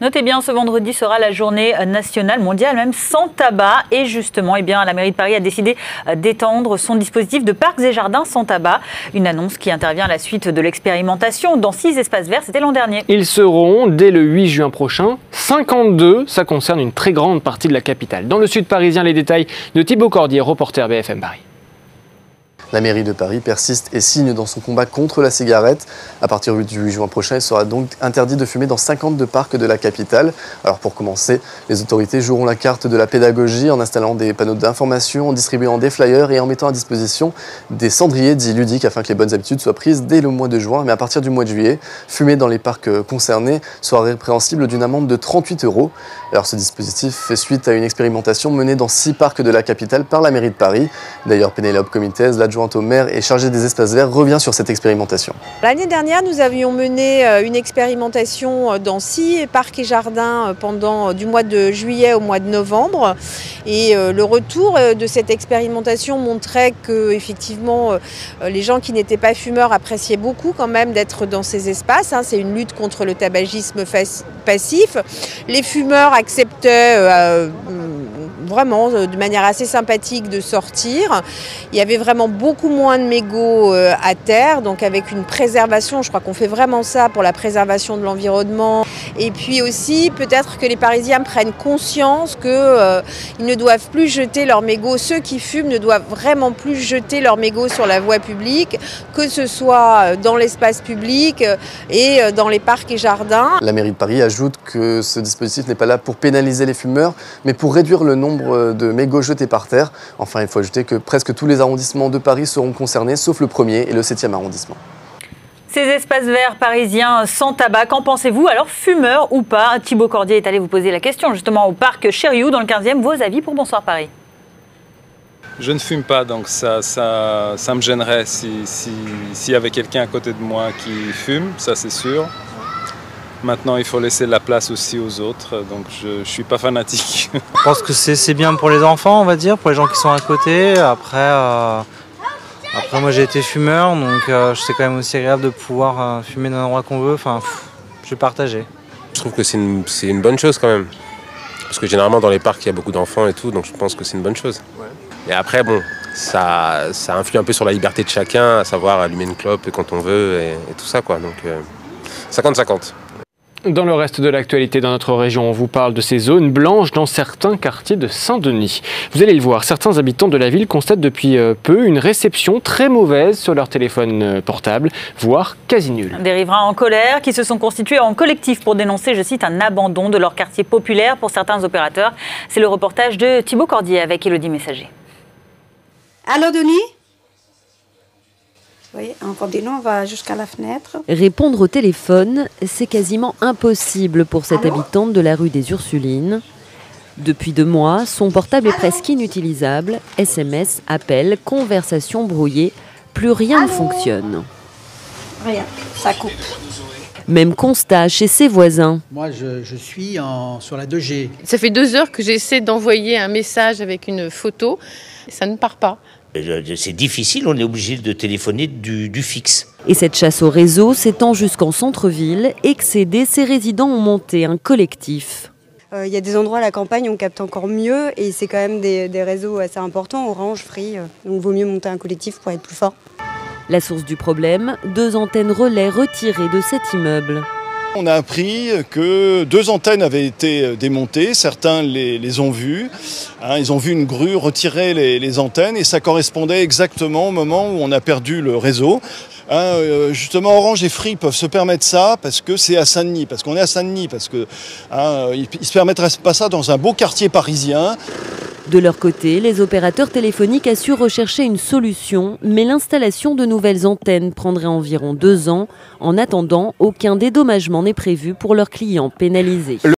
Notez bien, ce vendredi sera la journée nationale, mondiale même, sans tabac. Et justement, la mairie de Paris a décidé d'étendre son dispositif de parcs et jardins sans tabac. Une annonce qui intervient à la suite de l'expérimentation dans 6 espaces verts, c'était l'an dernier. Ils seront, dès le 8 juin prochain, 52. Ça concerne une très grande partie de la capitale. Dans le sud parisien, les détails de Thibaut Cordier, reporter BFM Paris. La mairie de Paris persiste et signe dans son combat contre la cigarette. À partir du 8 juin prochain, il sera donc interdit de fumer dans 52 parcs de la capitale. Alors pour commencer, les autorités joueront la carte de la pédagogie en installant des panneaux d'information, en distribuant des flyers et en mettant à disposition des cendriers dits ludiques afin que les bonnes habitudes soient prises dès le mois de juin. Mais à partir du mois de juillet, fumer dans les parcs concernés sera répréhensible d'une amende de 38 €. Alors ce dispositif fait suite à une expérimentation menée dans 6 parcs de la capitale par la mairie de Paris. D'ailleurs, Pénélope Comitès, l'adjointe au maire et chargée des espaces verts, revient sur cette expérimentation. L'année dernière, nous avions mené une expérimentation dans 6 parcs et jardins pendant du mois de juillet au mois de novembre. Et le retour de cette expérimentation montrait que, effectivement, les gens qui n'étaient pas fumeurs appréciaient beaucoup quand même d'être dans ces espaces. C'est une lutte contre le tabagisme passif. Les fumeurs acceptaient vraiment de manière assez sympathique de sortir. Il y avait vraiment beaucoup moins de mégots à terre, donc avec une préservation, je crois qu'on fait vraiment ça pour la préservation de l'environnement. Et puis aussi, peut-être que les Parisiens prennent conscience qu'ils ne doivent plus jeter leurs mégots. Ceux qui fument ne doivent vraiment plus jeter leurs mégots sur la voie publique, que ce soit dans l'espace public et dans les parcs et jardins. La mairie de Paris ajoute que ce dispositif n'est pas là pour pénaliser les fumeurs, mais pour réduire le nombre de mégots jetés par terre. Enfin, il faut ajouter que presque tous les arrondissements de Paris seront concernés, sauf le 1er et le 7e arrondissement. Ces espaces verts parisiens sans tabac, qu'en pensez-vous? Alors, fumeurs ou pas? Thibaut Cordier est allé vous poser la question justement au parc Cherriou dans le 15e. Vos avis pour Bonsoir Paris? Je ne fume pas, donc ça me gênerait s'il y avait quelqu'un à côté de moi qui fume, ça c'est sûr. Maintenant, il faut laisser la place aussi aux autres, donc je ne suis pas fanatique. Je pense que c'est bien pour les enfants, on va dire, pour les gens qui sont à côté. Après moi j'ai été fumeur, donc c'est quand même aussi agréable de pouvoir fumer dans un endroit qu'on veut. Enfin, je vais partager. Je trouve que c'est une bonne chose quand même. Parce que généralement dans les parcs, il y a beaucoup d'enfants et tout, donc je pense que c'est une bonne chose. Ouais. Et après, bon, ça influe un peu sur la liberté de chacun, à savoir allumer une clope quand on veut et tout ça, quoi. Donc 50-50. Dans le reste de l'actualité dans notre région, on vous parle de ces zones blanches dans certains quartiers de Saint-Denis. Vous allez le voir, certains habitants de la ville constatent depuis peu une réception très mauvaise sur leur téléphone portable, voire quasi nulle. Des riverains en colère qui se sont constitués en collectif pour dénoncer, je cite, un abandon de leur quartier populaire pour certains opérateurs. C'est le reportage de Thibaut Cordier avec Élodie Messager. Allô, Denis ? Oui, en continuant, on va jusqu'à la fenêtre. Répondre au téléphone, c'est quasiment impossible pour cette habitante de la rue des Ursulines. Depuis 2 mois, son portable est presque inutilisable. SMS, appels, conversations brouillées, plus rien ne fonctionne. Rien, ça coupe. Même constat chez ses voisins. Moi, je suis sur la 2G. Ça fait 2 heures que j'essaie d'envoyer un message avec une photo. Ça ne part pas. C'est difficile, on est obligé de téléphoner du fixe. Et cette chasse au réseau s'étend jusqu'en centre-ville. Excédés, ces résidents ont monté un collectif. Il y a des endroits à la campagne où on capte encore mieux et c'est quand même des réseaux assez importants, Orange, Free. Donc il vaut mieux monter un collectif pour être plus fort. La source du problème, 2 antennes relais retirées de cet immeuble. On a appris que 2 antennes avaient été démontées, certains les ont vues. Ils ont vu une grue retirer les antennes et ça correspondait exactement au moment où on a perdu le réseau. Justement, Orange et Free peuvent se permettre ça parce que c'est à Saint-Denis, parce qu'on est à Saint-Denis, parce qu'ils ne se permettraient pas ça dans un beau quartier parisien. De leur côté, les opérateurs téléphoniques assurent rechercher une solution, mais l'installation de nouvelles antennes prendrait environ 2 ans. En attendant, aucun dédommagement n'est prévu pour leurs clients pénalisés.